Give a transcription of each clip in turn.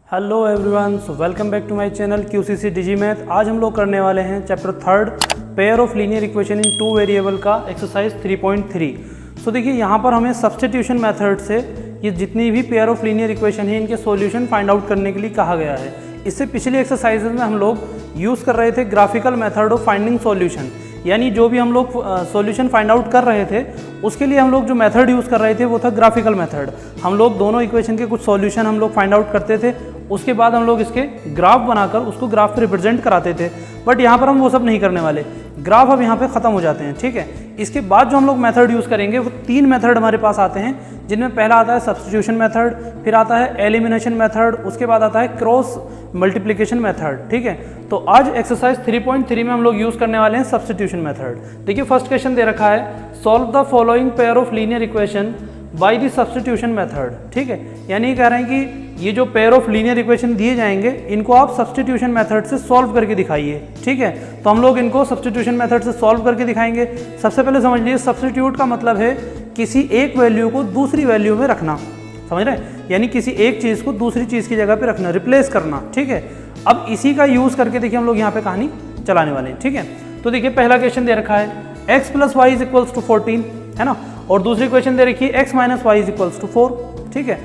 Hello everyone, so welcome back to my channel QCC digi math. आज हम लोग करने वाले हैं chapter 3 pair of linear equation in two variable का एक्सरसाइज 3.3। सो देखिए यहाँ पर हमें सब्स्टिट्यूशन मेथड से ये जितनी भी पेयर ऑफ लीनियर इक्वेशन है इनके सॉल्यूशन फाइंड आउट करने के लिए कहा गया है। इससे पिछली एक्सरसाइजेज में हम लोग यूज़ कर रहे थे graphical method of finding solution, यानी जो भी हम लोग सॉल्यूशन फाइंड आउट कर रहे थे उसके लिए हम लोग जो मेथड यूज़ कर रहे थे वो था ग्राफिकल मेथड। हम लोग दोनों इक्वेशन के कुछ सॉल्यूशन हम लोग फाइंड आउट करते थे, उसके बाद हम लोग इसके ग्राफ बनाकर उसको ग्राफ पे रिप्रेजेंट कराते थे। बट यहाँ पर हम वो सब नहीं करने वाले, ग्राफ अब यहाँ पे ख़त्म हो जाते हैं। ठीक है, इसके बाद जो हम लोग मेथड यूज़ करेंगे वो 3 मेथड हमारे पास आते हैं, जिनमें पहला आता है सब्स्टिट्यूशन मेथड, फिर आता है एलिमिनेशन मेथड, उसके बाद आता है क्रॉस मल्टीप्लिकेशन मेथड। ठीक है, तो आज एक्सरसाइज 3.3 में हम लोग यूज़ करने वाले हैं सब्स्टिट्यूशन मेथड। देखिए फर्स्ट क्वेश्चन दे रखा है, solve the following pair of linear equation by the substitution method. ठीक है, यानी कह रहे हैं कि ये जो पेयर ऑफ लीनियर इक्वेशन दिए जाएंगे इनको आप सब्स्टिट्यूशन मेथड से सॉल्व करके दिखाइए। ठीक है, तो हम लोग इनको सब्स्टिट्यूशन मेथड से सॉल्व करके दिखाएंगे। सबसे पहले समझ लीजिए, सब्स्टिट्यूट का मतलब है किसी एक वैल्यू को दूसरी वैल्यू में रखना, समझ रहे हैं, यानी किसी एक चीज़ को दूसरी चीज़ की जगह पे रखना, रिप्लेस करना। ठीक है, अब इसी का यूज़ करके देखिए हम लोग यहाँ पे कहानी चलाने वाले हैं। ठीक है, तो देखिए पहला क्वेश्चन दे रखा है x + y = 14, है ना, और दूसरी क्वेश्चन दे रखी है x - y = 4। ठीक है,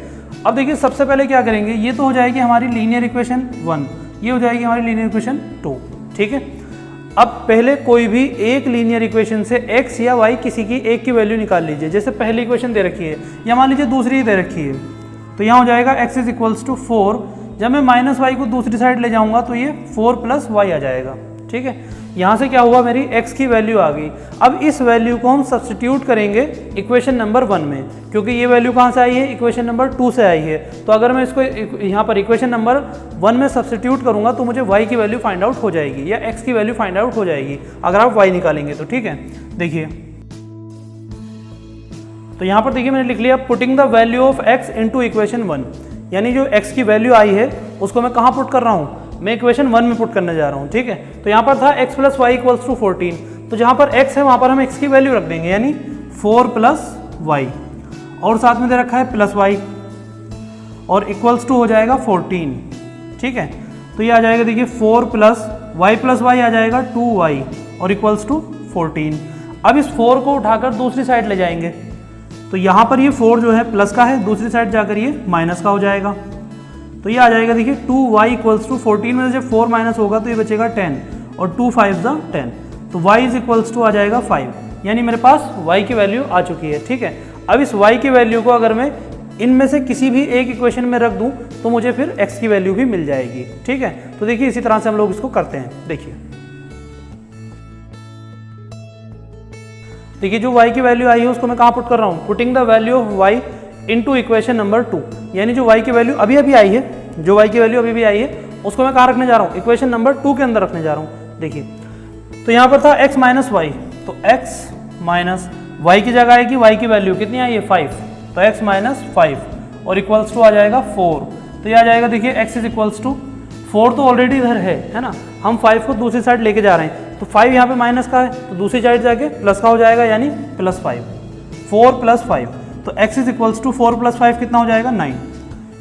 अब देखिए सबसे पहले क्या करेंगे, ये तो हो जाएगी हमारी लीनियर इक्वेशन 1, ये हो जाएगी हमारी लीनियर इक्वेशन 2। ठीक है, अब पहले कोई भी एक लीनियर इक्वेशन से x या y किसी की एक की वैल्यू निकाल लीजिए। जैसे पहली इक्वेशन दे रखी है या मान लीजिए दूसरी ही दे रखी है, तो यहाँ हो जाएगा x = 4। जब मैं -y को दूसरी साइड ले जाऊंगा तो ये 4 + y आ जाएगा। ठीक है, यहाँ से क्या हुआ, मेरी x की वैल्यू आ गई। अब इस वैल्यू को हम सब्स्टिट्यूट करेंगे इक्वेशन नंबर 1 में, क्योंकि ये वैल्यू कहाँ से आई है, इक्वेशन नंबर 2 से आई है। तो अगर मैं इसको यहाँ पर इक्वेशन नंबर 1 में सब्स्टिट्यूट करूँगा तो मुझे y की वैल्यू फाइंड आउट हो जाएगी या x की वैल्यू फाइंड आउट हो जाएगी अगर आप y निकालेंगे तो। ठीक है, देखिए तो यहाँ पर देखिए मैंने लिख लिया putting the value of x into equation 1, यानी जो x की वैल्यू आई है उसको मैं कहाँ पुट कर रहा हूँ, मैं इक्वेशन 1 में पुट करने जा रहा हूँ। ठीक है, तो यहाँ पर था x + y = 14, तो जहाँ पर x है वहाँ पर हम x की वैल्यू रख देंगे, यानी 4 + y, और साथ में दे रखा है +y और = हो जाएगा 14। ठीक है, तो ये आ जाएगा देखिए 4 + y आ जाएगा 2y और = 14। अब इस 4 को उठाकर दूसरी साइड ले जाएंगे, तो यहाँ पर ये 4 जो है प्लस का है, दूसरी साइड जाकर ये माइनस का हो जाएगा। तो ये आ जाएगा देखिए 2y = 14 में से 4 माइनस होगा तो ये बचेगा 10 और 2 5 10, तो y = आ जाएगा 5, यानी मेरे पास y की वैल्यू आ चुकी है। ठीक है, अब इस y की वैल्यू को अगर मैं इनमें से किसी भी एक इक्वेशन में रख दूं तो मुझे फिर x की वैल्यू भी मिल जाएगी। ठीक है, तो देखिए इसी तरह से हम लोग इसको करते हैं। देखिए जो y की वैल्यू आई है उसको मैं कहाँ पुट कर रहा हूँ, putting the value of y into equation number 2, यानी जो y की वैल्यू अभी आई है, जो y की वैल्यू अभी आई है उसको मैं कहाँ रखने जा रहा हूँ, इक्वेशन नंबर 2 के अंदर रखने जा रहा हूँ। देखिए तो यहाँ पर था x - y, तो x - y की जगह आएगी y की वैल्यू कितनी आई है 5, तो x - 5 और = आ जाएगा 4। तो ये आ जाएगा देखिए x = 4 तो ऑलरेडी इधर है ना, हम 5 को दूसरी साइड लेके जा रहे हैं, तो 5 यहाँ पे माइनस का है तो दूसरी साइड जाके प्लस का हो जाएगा, यानी +5, 4 + 5, तो x = 4 + 5 कितना हो जाएगा 9।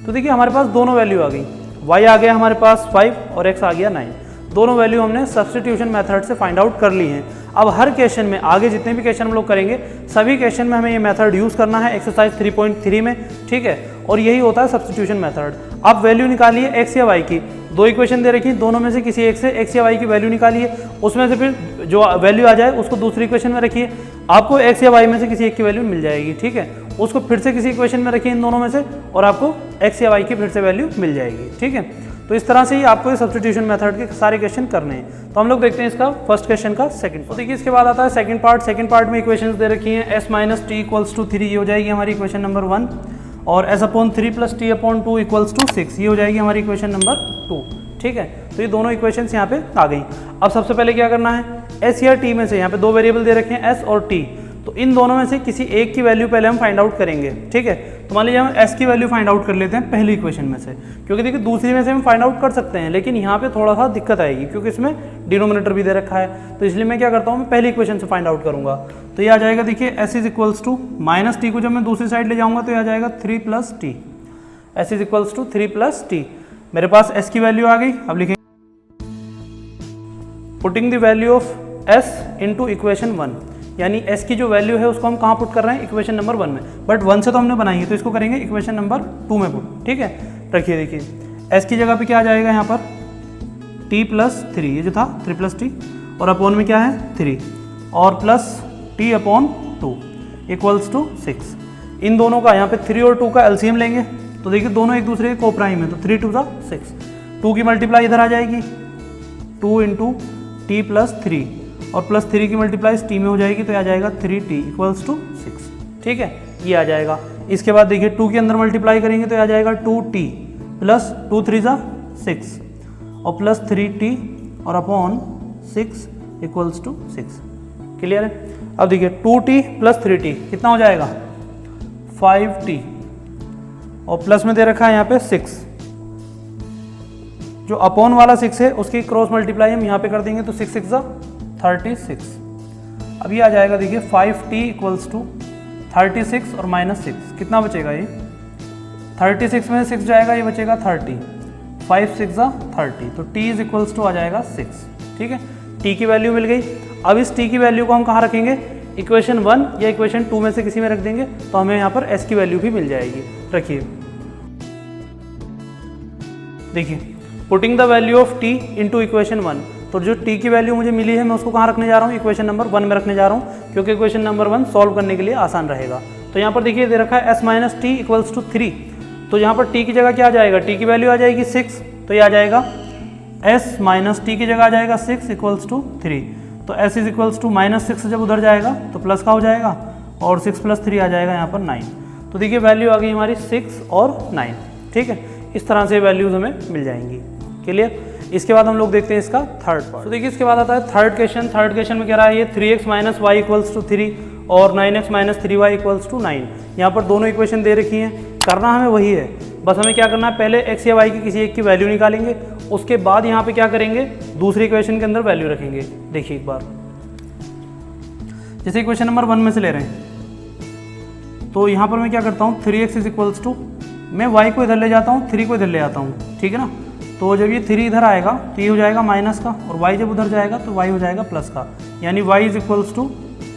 तो देखिए हमारे पास दोनों वैल्यू आ गई, y आ गया हमारे पास 5 और x आ गया 9। दोनों वैल्यू हमने सब्स्टिट्यूशन मेथड से फाइंड आउट कर ली हैं। अब हर क्वेश्चन में, आगे जितने भी क्वेश्चन हम लोग करेंगे सभी क्वेश्चन में हमें ये मेथड यूज़ करना है एक्सरसाइज 3.3 में। ठीक है, और यही होता है सब्स्टिट्यूशन मेथड। अब वैल्यू निकालिए x या y की, 2 इक्वेशन दे रखी, दोनों में से किसी एक से x या y की वैल्यू निकालिए, उसमें से फिर जो वैल्यू आ जाए उसको दूसरी इक्वेशन में रखिए, आपको x या y में से किसी एक की वैल्यू मिल जाएगी। ठीक है, उसको फिर से किसी इक्वेशन में रखिए इन दोनों में से और आपको x या y की फिर से वैल्यू मिल जाएगी। ठीक है, तो इस तरह से ही आपको ये सब्स्टिट्यूशन मेथड के सारे क्वेश्चन करने हैं। तो हम लोग देखते हैं इसका फर्स्ट क्वेश्चन का सेकंड। तो देखिए इसके बाद आता है सेकंड पार्ट। सेकंड पार्ट में इक्वेशंस दे रखी हैं, s - t = 3, ये हो जाएगी हमारी इक्वेशन नंबर 1, और s/3 + t/2 = 6, ये हो जाएगी हमारी इक्वेशन नंबर 2। ठीक है, तो ये दोनों इक्वेशंस यहाँ पे आ गई। अब सबसे पहले क्या करना है, s या t में से, यहाँ पे 2 वेरिएबल दे रखे हैं s और t, तो इन दोनों में से किसी एक की वैल्यू पहले हम फाइंड आउट करेंगे। ठीक है, तो मान लीजिए हम s की वैल्यू फाइंड आउट कर लेते हैं पहली इक्वेशन में से, क्योंकि देखिए दूसरी में से हम फाइंड आउट कर सकते हैं लेकिन यहाँ पे थोड़ा सा दिक्कत आएगी क्योंकि इसमें डिनोमिनेटर भी दे रखा है, तो इसलिए मैं क्या करता हूँ, मैं पहली इक्वेशन से फाइंड आउट करूँगा। तो ये आ जाएगा देखिए s = -t को जब मैं दूसरी साइड ले जाऊँगा तो ये आ जाएगा 3 + t, s = 3 + t। मेरे पास s की वैल्यू आ गई। अब लिखेंगे putting the value of s into equation 1, यानी s की जो वैल्यू है उसको हम कहाँ पुट कर रहे हैं, इक्वेशन नंबर 1 में, बट 1 से तो हमने बनाई है तो इसको करेंगे इक्वेशन नंबर 2 में पुट। ठीक है, रखिए देखिए s की जगह पे क्या आ जाएगा यहाँ पर t प्लस 3, ये जो था 3 प्लस टी, और अपॉन में क्या है 3 और plus t upon 2 equals to 6। इन दोनों का यहाँ पे 3 और 2 का एलसीएम लेंगे तो देखिए दोनों एक दूसरे के कोप्राइम है, तो 3 2 6, 2 की मल्टीप्लाई इधर आ जाएगी 2 इंटू टी प्लस 3 और प्लस 3 की मल्टीप्लाई टी में हो जाएगी तो आ जाएगा 3t इक्वल्स टू 6। ठीक है, ये आ जाएगा। इसके बाद देखिए 2 के अंदर मल्टीप्लाई करेंगे तो आ जाएगा 2t प्लस 2 3 6 और प्लस 3t और अपॉन 6 इक्वल्स टू 6। क्लियर है। अब देखिए 2t प्लस 3t कितना हो जाएगा 5t और प्लस में दे रखा है यहाँ पे 6, जो अपॉन वाला 6 है उसकी क्रॉस मल्टीप्लाई हम यहाँ पे कर देंगे तो 6 6 36। अब ये आ जाएगा देखिए 5t इक्वल्स टू 36 और माइनस 6 कितना बचेगा, ये 36 में 6 जाएगा, ये बचेगा 30, 5 6 30, तो t इज इक्वल्स टू आ जाएगा 6। ठीक है, t की वैल्यू मिल गई। अब इस t की वैल्यू को हम कहाँ रखेंगे, इक्वेशन 1 या इक्वेशन 2 में से किसी में रख देंगे तो हमें यहाँ पर s की वैल्यू भी मिल जाएगी। रखिए देखिए putting the value of t into equation 1, तो जो t की वैल्यू मुझे मिली है मैं उसको कहाँ रखने जा रहा हूँ, इक्वेशन नंबर 1 में रखने जा रहा हूँ, क्योंकि इक्वेशन नंबर 1 सॉल्व करने के लिए आसान रहेगा। तो यहाँ पर देखिए दे रखा है s minus t equals to 3, तो यहाँ पर t की जगह क्या आ जाएगा, t की वैल्यू आ जाएगी 6, तो ये आ जाएगा s माइनस टी की जगह आ जाएगा 6 इक्वल्स टू 3, तो s is equals to minus 6 जब उधर जाएगा तो प्लस का हो जाएगा और 6 प्लस 3 आ जाएगा यहाँ पर 9, तो देखिए वैल्यू आ गई हमारी 6 और 9। ठीक है, इस तरह से वैल्यूज हमें मिल जाएंगी। क्लियर। इसके बाद हम लोग देखते हैं इसका थर्ड पार्ट। तो देखिए इसके बाद आता है थर्ड क्वेश्चन। थर्ड क्वेश्चन में कह रहा है ये 3x minus Y equals to 3 और 9x minus 3y equals to 9। यहाँ पर दोनों इक्वेशन दे रखी हैं, करना हमें वही है, बस हमें क्या करना है, पहले x या y की किसी एक की वैल्यू निकालेंगे, उसके बाद यहाँ पे क्या करेंगे, दूसरी इक्वेशन के अंदर वैल्यू रखेंगे। देखिए एक बार, जैसे इक्वेशन नंबर 1 में से ले रहे हैं तो यहाँ पर मैं क्या करता हूँ, 3x इज इक्वल्स टू, मैं y को इधर ले जाता हूँ, 3 को इधर ले आता हूँ, ठीक है ना। तो जब ये 3 इधर आएगा तो ये हो जाएगा माइनस का, और y जब उधर जाएगा तो y हो जाएगा प्लस का, यानी y is equals to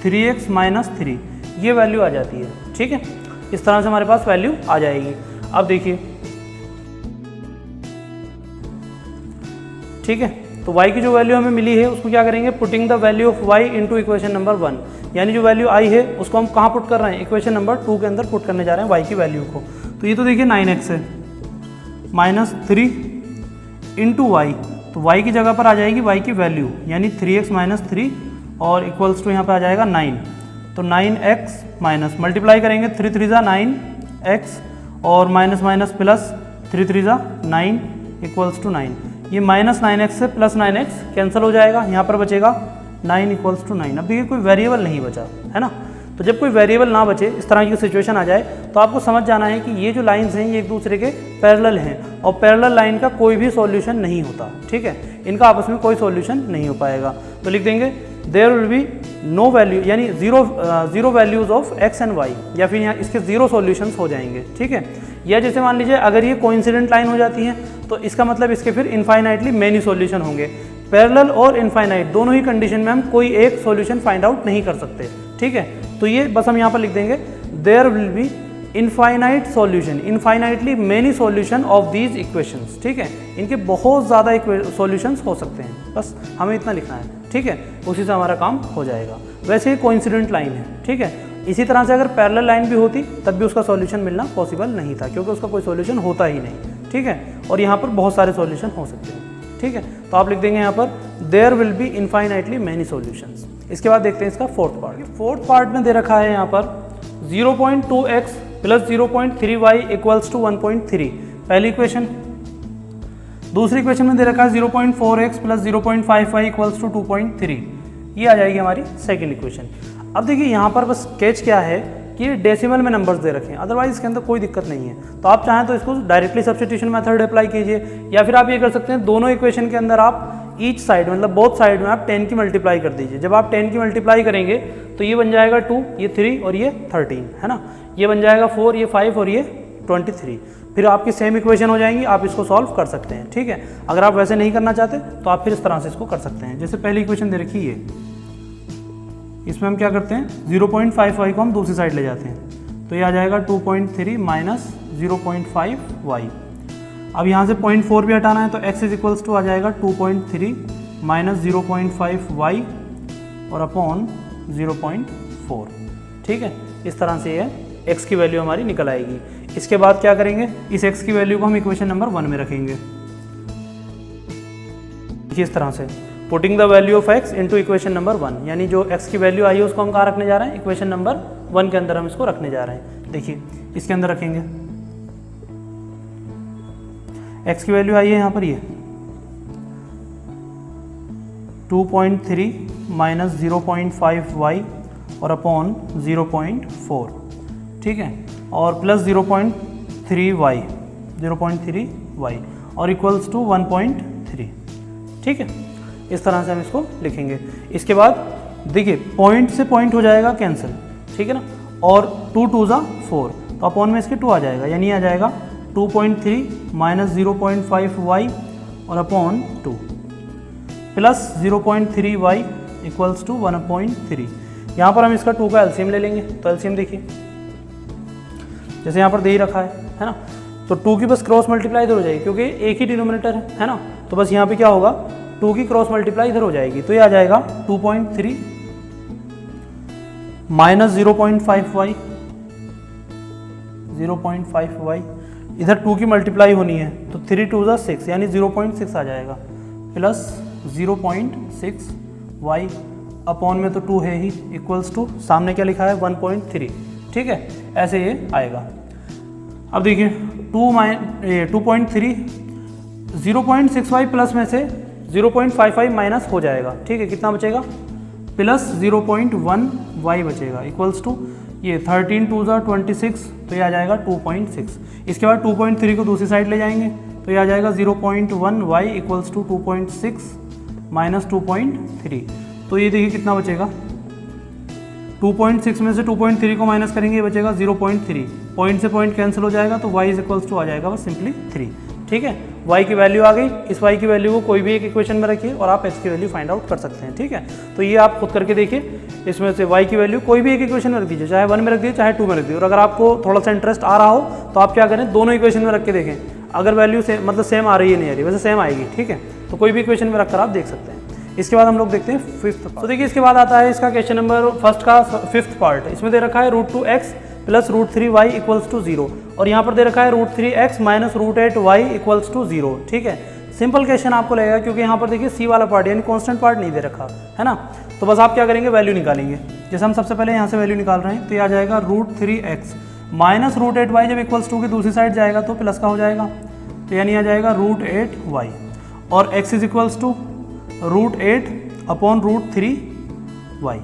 3x minus 3, ये वैल्यू आ जाती है। ठीक है, इस तरह से हमारे पास वैल्यू आ जाएगी। अब देखिए, ठीक है, तो y की जो वैल्यू हमें मिली है उसको क्या करेंगे, putting the value of y into equation number 1, यानी जो वैल्यू आई है उसको हम कहाँ पुट कर रहे हैं, इक्वेशन नंबर 2 के अंदर पुट करने जा रहे हैं y की वैल्यू को। तो ये तो देखिए 9x है माइनस 3 इंटू वाई, तो y की जगह पर आ जाएगी y की वैल्यू, यानी 3x माइनस 3 और इक्वल्स टू यहाँ पर आ जाएगा 9, तो 9x माइनस मल्टीप्लाई करेंगे 3 3 9x और minus minus plus 3 3 9 equals to 9, ये माइनस 9x से प्लस 9x कैंसिल हो जाएगा, यहाँ पर बचेगा 9 इक्वल्स टू 9। अब देखिए कोई वेरिएबल नहीं बचा है ना, तो जब कोई वेरिएबल ना बचे, इस तरह की सिचुएशन आ जाए, तो आपको समझ जाना है कि ये जो लाइंस हैं ये एक दूसरे के पैरेलल हैं, और पैरेलल लाइन का कोई भी सॉल्यूशन नहीं होता। ठीक है, इनका आपस में कोई सॉल्यूशन नहीं हो पाएगा। तो लिख देंगे there will be no value, यानी zero values of X and Y, या फिर यहाँ इसके जीरो सॉल्यूशंस हो जाएंगे। ठीक है, या जैसे मान लीजिए अगर ये कोइंसिडेंट लाइन हो जाती है तो इसका मतलब इसके फिर इनफाइनाइटली मेनी सॉल्यूशन होंगे। पैरेलल और इनफाइनाइट दोनों ही कंडीशन में हम कोई एक सॉल्यूशन फाइंड आउट नहीं कर सकते। ठीक है, तो ये बस हम यहाँ पर लिख देंगे there will be infinite solution, infinitely many solution of these equations. ठीक है, इनके बहुत ज़्यादा सॉल्यूशंस हो सकते हैं, बस हमें इतना लिखना है। ठीक है, उसी से हमारा काम हो जाएगा। वैसे ही कोइंसिडेंट लाइन है। ठीक है, इसी तरह से अगर पैरेलल लाइन भी होती तब भी उसका सॉल्यूशन मिलना पॉसिबल नहीं था, क्योंकि उसका कोई सॉल्यूशन होता ही नहीं। ठीक है, और यहाँ पर बहुत सारे सॉल्यूशन हो सकते हैं। ठीक है, तो आप लिख देंगे यहाँ पर there will be infinitely many solutions. इसके बाद देखते हैं इसका फोर्थ पार्ट। फोर्थ पार्ट में दे रखा है यहाँ पर 0.2x plus 0.3y equals to 1.3, पहली इक्वेशन। दूसरी इक्वेशन में दे रखा है 0.4x plus 0.5y equals to 2.3, ये आ जाएगी हमारी सेकेंड इक्वेशन। अब देखिए यहाँ पर बस स्केच क्या है कि डेसिमल में नंबर्स दे रखे हैं, अदरवाइज इसके अंदर कोई दिक्कत नहीं है। तो आप चाहें तो इसको डायरेक्टली सब्स्टिट्यूशन मेथड अप्लाई कीजिए, या फिर आप ये कर सकते हैं दोनों इक्वेशन के अंदर आप ईच साइड मतलब बोथ साइड में आप 10 की मल्टीप्लाई कर दीजिए। जब आप 10 की मल्टीप्लाई करेंगे तो ये बन जाएगा 2, ये 3 और ये 13 है ना, ये बन जाएगा 4, ये 5 और ये 23। फिर आपकी सेम इक्वेशन हो जाएंगी, आप इसको सॉल्व कर सकते हैं। ठीक है, अगर आप वैसे नहीं करना चाहते तो आप फिर इस तरह से इसको कर सकते हैं। जैसे पहली इक्वेशन दे रखी है, इसमें हम क्या करते हैं 0.55 को हम दूसरी साइड ले जाते हैं, तो ये आ जाएगा 2.3 माइनस 0.5y। अब यहाँ से 0.4 भी हटाना है तो x इज इक्वल्स टू आ जाएगा 2.3 माइनस 0.5y और अपॉन 0.4। ठीक है, इस तरह से ये x की वैल्यू हमारी निकल आएगी। इसके बाद क्या करेंगे, इस x की वैल्यू को हम इक्वेशन नंबर 1 में रखेंगे। इस तरह से putting the value of x into equation number 1, यानी जो x की वैल्यू आई है उसको हम कहाँ रखने जा रहे हैं, इक्वेशन नंबर 1 के अंदर हम इसको रखने जा रहे हैं। देखिए इसके अंदर रखेंगे, x की वैल्यू आई है यहाँ पर ये 2.3 माइनस 0.5y और अपॉन 0.4। ठीक है, और प्लस 0.3y और इक्वल्स टू 1.3। ठीक है, इस तरह से हम इसको लिखेंगे। इसके बाद देखिए पॉइंट से पॉइंट हो जाएगा कैंसिल, ठीक है ना, और 2 2 ज़ा 4, तो अपॉन में इसके 2 आ जाएगा, यानी आ जाएगा 2.3 माइनस 0.5y और upon 2 plus 0.3y equals to 1.3। यहाँ पर हम इसका 2 का एलसीएम ले लेंगे, तो एलसीएम देखिए जैसे यहाँ पर दे ही रखा है ना, तो 2 की बस क्रॉस मल्टीप्लाई इधर हो जाएगी क्योंकि एक ही डिनोमिनेटर है ना, तो बस यहाँ पे क्या होगा 2 की क्रॉस मल्टीप्लाई इधर हो जाएगी, तो ये आ जाएगा 2.3 माइनस 0.5y इधर 2 की मल्टीप्लाई होनी है तो 3 2 ज़ा 6 यानी 0.6 आ जाएगा प्लस 0.6y अपॉन में तो 2 है ही इक्वल्स टू सामने क्या लिखा है 1.3। ठीक है, ऐसे ये आएगा। अब देखिए 2.3 0.6y प्लस में से 0.55 माइनस हो जाएगा। ठीक है, कितना बचेगा प्लस 0.1y बचेगा इक्वल्स टू ये 13 2 ज़ा 26, तो ये आ जाएगा 2.6। इसके बाद 2.3 को दूसरी साइड ले जाएंगे तो ये आ जाएगा 0.1y इक्वल्स टू 2.6 माइनस 2.3, तो ये देखिए कितना बचेगा 2.6 में से 2.3 को माइनस करेंगे, ये बचेगा 0.3, पॉइंट से पॉइंट कैंसिल हो जाएगा तो y इज इक्वल्स टू आ जाएगा बस सिंपली 3। ठीक है, y की वैल्यू आ गई। इस y की वैल्यू को कोई भी एक इक्वेशन में रखिए और आप x की वैल्यू फाइंड आउट कर सकते हैं। ठीक है, तो ये आप खुद करके देखिए, इसमें से y की वैल्यू कोई भी एक इक्वेशन में रख दीजिए, चाहे 1 में रख दीजिए चाहे 2 में रख दीजिए, और अगर आपको थोड़ा सा इंटरेस्ट आ रहा हो तो आप क्या करें दोनों इक्वेशन में रख के देखें, अगर वैल्यू सेम मतलब सेम आ रही है नहीं आ रही, वैसे सेम आएगी। ठीक है, तो कोई भी इक्वेशन में रखकर आप देख सकते हैं। इसके बाद हम लोग देखते हैं 5th पार्ट। तो देखिए इसके बाद आता है इसका क्वेश्चन नंबर फर्स्ट का 5th पार्ट। इसमें दे रखा है √2x plus √3y equals to 0, और यहाँ पर दे रखा है √3x minus √8y equals to 0। ठीक है, सिंपल क्वेश्चन आपको लगेगा क्योंकि यहाँ पर देखिए c वाला पार्ट यानी कांस्टेंट पार्ट नहीं दे रखा है ना, तो बस आप क्या करेंगे वैल्यू निकालेंगे। जैसे हम सबसे पहले यहाँ से वैल्यू निकाल रहे हैं तो ये आ जाएगा √3x माइनस √8y, जब इक्वल्स टू की दूसरी साइड जाएगा तो प्लस का हो जाएगा, तो यानी आ जाएगा √8y और x is equals to √8 upon √3y,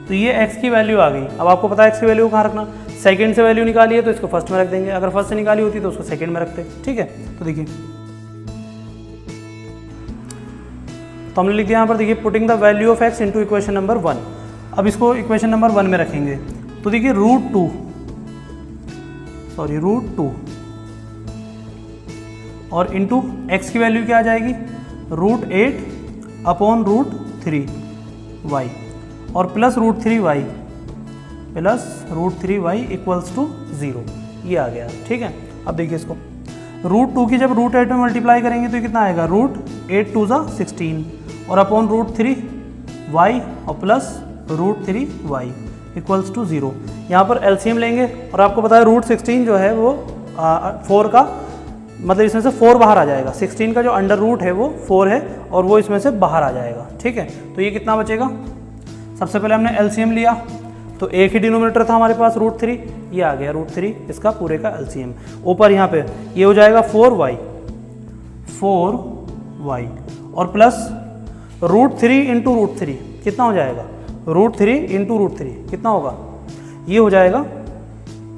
तो ये x की वैल्यू आ गई। अब आपको पता है x की वैल्यू कहाँ रखना, सेकंड से वैल्यू निकाली है तो इसको फर्स्ट में रख देंगे, अगर फर्स्ट से निकाली होती तो उसको सेकंड में रखते। ठीक है, तो देखिए तो हमने लिख दिया यहाँ पर, देखिए putting the value of x into equation number 1। अब इसको इक्वेशन नंबर 1 में रखेंगे तो देखिए √2 और इनटू x की वैल्यू क्या आ जाएगी √8 अपॉन √3y और प्लस √3y इक्वल्स टू 0, ये आ गया। ठीक है, अब देखिए इसको √2 की जब √8 में मल्टीप्लाई करेंगे तो कितना आएगा √8 2 ज़ा 16 और अपॉन √3y और प्लस √3y इक्वल्स टू 0। यहाँ पर एलसीएम लेंगे और आपको पता है √16 जो है वो 4 का मतलब इसमें से 4 बाहर आ जाएगा, 16 का जो अंडर रूट है वो 4 है और वो इसमें से बाहर आ जाएगा। ठीक है, तो ये कितना बचेगा, सबसे पहले हमने एलसीएम लिया तो एक ही डिनोमिनेटर था हमारे पास √3, ये आ गया √3, इसका पूरे का एलसीएम। ऊपर यहाँ पे ये हो जाएगा 4y और प्लस √3 इंटू √3 कितना हो जाएगा √3 इंटू √3 कितना होगा, ये हो जाएगा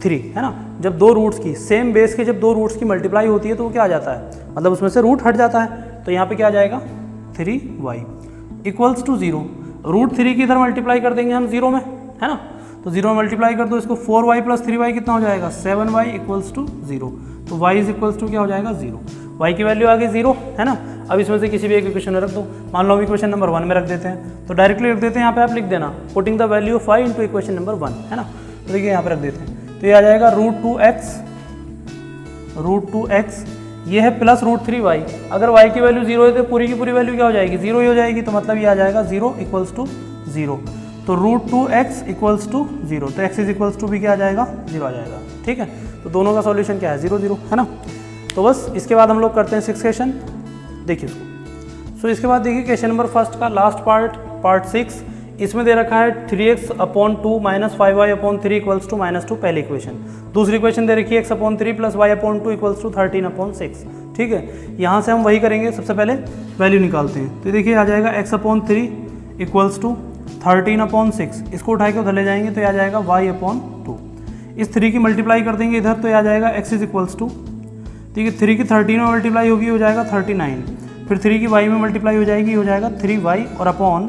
3, है ना। जब दो रूट्स की सेम बेस के जब दो रूट्स की मल्टीप्लाई होती है तो वो क्या आ जाता है, मतलब उसमें से रूट हट जाता है, तो यहाँ पे क्या आ जाएगा 3y इक्वल्स टू 0। √3 की इधर मल्टीप्लाई कर देंगे हम 0 में, है ना, तो 0 में मल्टीप्लाई कर दो इसको, 4y प्लस 3y कितना हो जाएगा 7y इक्वल्स टू 0। तो तो y इज इक्वल्स टू क्या हो जाएगा 0, y की वैल्यू आ गई 0 है ना। अब इसमें से किसी भी एक इक्वेशन में रख दो, मान लो हम इक्वेशन नंबर 1 में रख देते हैं, तो डायरेक्टली रख देते हैं, यहाँ पे आप लिख देना putting the value of y into equation number 1 है ना। तो देखिए यहाँ पे रख देते हैं, तो ये आ जाएगा √2x, ये है प्लस √3y। अगर y की वैल्यू 0 है तो पूरी की पूरी वैल्यू क्या हो जाएगी 0 ही हो जाएगी, तो मतलब ये आ जाएगा 0 इक्वल्स टू 0, तो √2x इक्वल्स टू 0, तो x इज इक्वल्स टू भी क्या आ जाएगा 0 आ जाएगा, ठीक है। तो दोनों का सॉल्यूशन क्या है 0 0 है ना। तो बस इसके बाद हम लोग करते हैं 6 क्वेश्चन, देखिए इसको। सो इसके बाद देखिए क्वेश्चन नंबर फर्स्ट का लास्ट पार्ट 6, इसमें दे रखा है 3x/2 minus 5y/3 equals to -2 पहली इक्वेशन। दूसरी इक्वेशन दे रखी है x/3 plus y/2 equals to 13/6, ठीक है। यहाँ से हम वही करेंगे, सबसे पहले वैल्यू निकालते हैं। तो देखिए आ जाएगा x/3 इक्वल्स टू 13/6, इसको उठा के उधर ले जाएंगे तो आ जाएगा y/2, इस 3 की मल्टीप्लाई कर देंगे इधर तो आ जाएगा x इज इक्वल्स टू, ठीक है, 3 की 13 में मल्टीप्लाई होगी हो जाएगा 39, फिर 3 की y में मल्टीप्लाई हो जाएगी हो जाएगा 3y और अपॉन,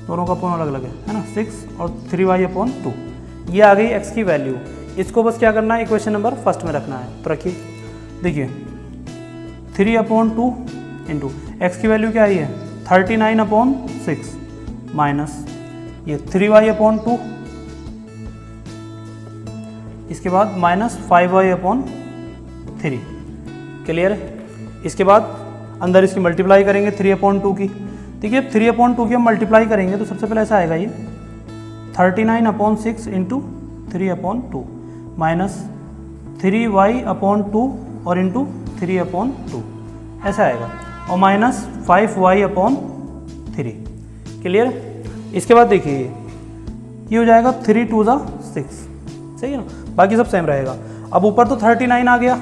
दोनों का अपॉन अलग अलग है ना, 6 और 3y/2, ये आ गई x की वैल्यू। इसको बस क्या करना है इक्वेशन नंबर फर्स्ट में रखना है, तो रखिए। देखिए 3/2 इंटू x की वैल्यू क्या आई है 39/6 माइनस ये 3y/2, इसके बाद माइनस 5y/3, क्लियर है। इसके बाद अंदर इसकी मल्टीप्लाई करेंगे 3/2 की, देखिए 3/2 की हम मल्टीप्लाई करेंगे तो सबसे पहले ऐसा आएगा ये 39/6 इंटू 3/2 माइनस 3y/2 और इंटू 3/2 ऐसा आएगा, और माइनस 5y/3, क्लियर। इसके बाद देखिए ये हो जाएगा 3 2 6, सही है ना, बाकी सब सेम रहेगा। अब ऊपर तो 39 आ गया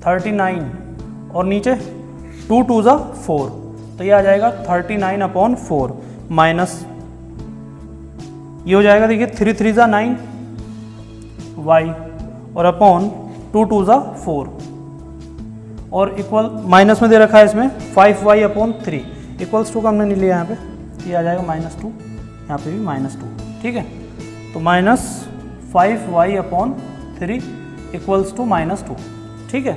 39 और नीचे 2 2 4, तो ये आ जाएगा 39/4 माइनस ये हो जाएगा देखिए 3 3 9 y और अपॉन 2 2 4 और इक्वल माइनस में दे रखा है इसमें 5y/3 इक्वल्स 2 का हमने नहीं लिया यहाँ पे, ये आ जाएगा -2, यहाँ पे भी -2, ठीक है। तो -5y/3 इक्वल्स टू -2, ठीक है,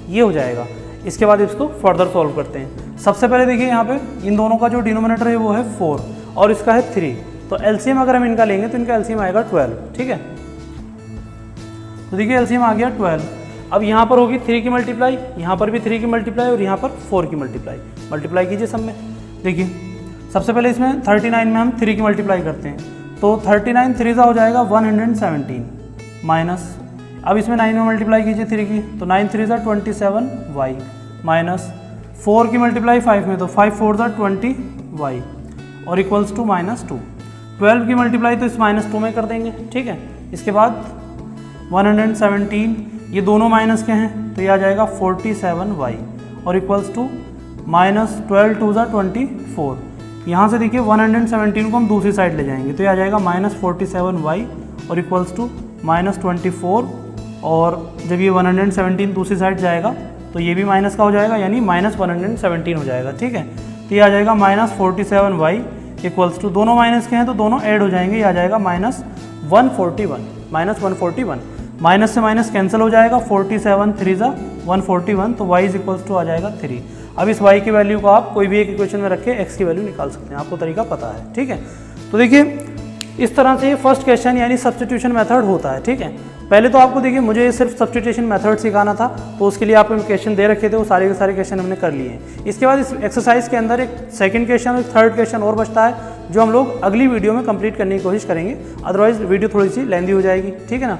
ये हो जाएगा। इसके बाद इसको फर्दर सॉल्व करते हैं। सबसे पहले देखिए यहाँ पे इन दोनों का जो डिनोमिनेटर है वो है 4 और इसका है 3, तो एलसीएम अगर हम इनका लेंगे तो इनका एलसीएम आएगा 12, ठीक है। तो देखिए एलसीएम आ गया 12। अब यहाँ पर होगी 3 की मल्टीप्लाई, यहाँ पर भी 3 की मल्टीप्लाई और यहाँ पर 4 की मल्टीप्लाई कीजिए सब में। देखिए सबसे पहले इसमें 39 में हम 3 की मल्टीप्लाई करते हैं, तो 39 3 हो जाएगा 117 माइनस, अब इसमें 9 में मल्टीप्लाई कीजिए 3 की, तो 9 3 27y माइनस 4 की मल्टीप्लाई 5 में, तो 5 4 20y और इक्वल्स टू -2। 12 की मल्टीप्लाई तो इस -2 में कर देंगे, ठीक है। इसके बाद 117, ये दोनों माइनस के हैं तो ये आ जाएगा 47y और इक्वल्स टू -12 2 24। यहाँ से देखिए 117 को हम दूसरी साइड ले जाएंगे तो ये आ जाएगा -47y और इक्वल्स टू -24, और जब ये 117 दूसरी साइड जाएगा तो ये भी माइनस का हो जाएगा, यानी -117 हो जाएगा, ठीक है। तो ये आ जाएगा -47y इक्वल्स टू, दोनों माइनस के हैं तो दोनों ऐड हो जाएंगे, ये आ जाएगा -141 माइनस से माइनस कैंसिल हो जाएगा, 47 3 141, तो y इज इक्वल्स टू आ जाएगा 3। अब इस y की वैल्यू को आप कोई भी एक इक्वेशन में रख के x की वैल्यू निकाल सकते हैं, आपको तरीका पता है, ठीक है। तो देखिए इस तरह से ये फर्स्ट क्वेश्चन यानी सब्स्टिट्यूशन मेथड होता है, ठीक है। पहले तो आपको देखिए मुझे सिर्फ सब्स्टिट्यूशन मेथड सिखाना था, तो उसके लिए आपको क्वेश्चन दे रखे थे, वो सारे के सारे क्वेश्चन हमने कर लिए हैं। इसके बाद इस एक्सरसाइज के अंदर एक सेकंड क्वेश्चन और थर्ड क्वेश्चन और बचता है, जो हम लोग अगली वीडियो में कंप्लीट करने की कोशिश करेंगे, अदरवाइज वीडियो थोड़ी सी लेंदी हो जाएगी, ठीक है ना।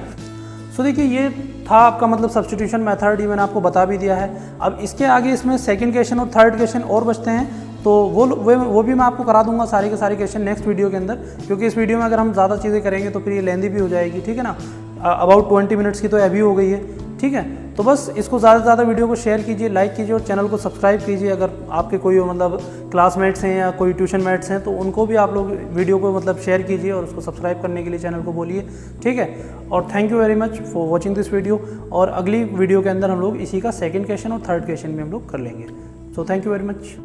सो देखिए ये था आपका मतलब सब्स्टिट्यूशन मेथड, ये मैंने आपको बता भी दिया है। अब इसके आगे इसमें सेकंड क्वेश्चन और थर्ड क्वेश्चन और बचते हैं, तो वो भी मैं आपको करा दूंगा सारे के सारे क्वेश्चन नेक्स्ट वीडियो के अंदर, क्योंकि इस वीडियो में अगर हम ज़्यादा चीज़ें करेंगे तो फिर ये लेंदी भी हो जाएगी, ठीक है ना। अबाउट 20 मिनट्स की तो अभी हो गई है, ठीक है। तो बस इसको ज़्यादा से ज़्यादा वीडियो को शेयर कीजिए, लाइक कीजिए और चैनल को सब्सक्राइब कीजिए। अगर आपके कोई मतलब क्लासमेट्स हैं या कोई ट्यूशन मेट्स हैं तो उनको भी आप लोग वीडियो को मतलब शेयर कीजिए और उसको सब्सक्राइब करने के लिए चैनल को बोलिए, ठीक है। और thank you very much for watching this video, और अगली वीडियो के अंदर हम लोग इसी का सेकेंड क्वेश्चन और थर्ड क्वेश्चन भी हम लोग कर लेंगे। So thank you very much.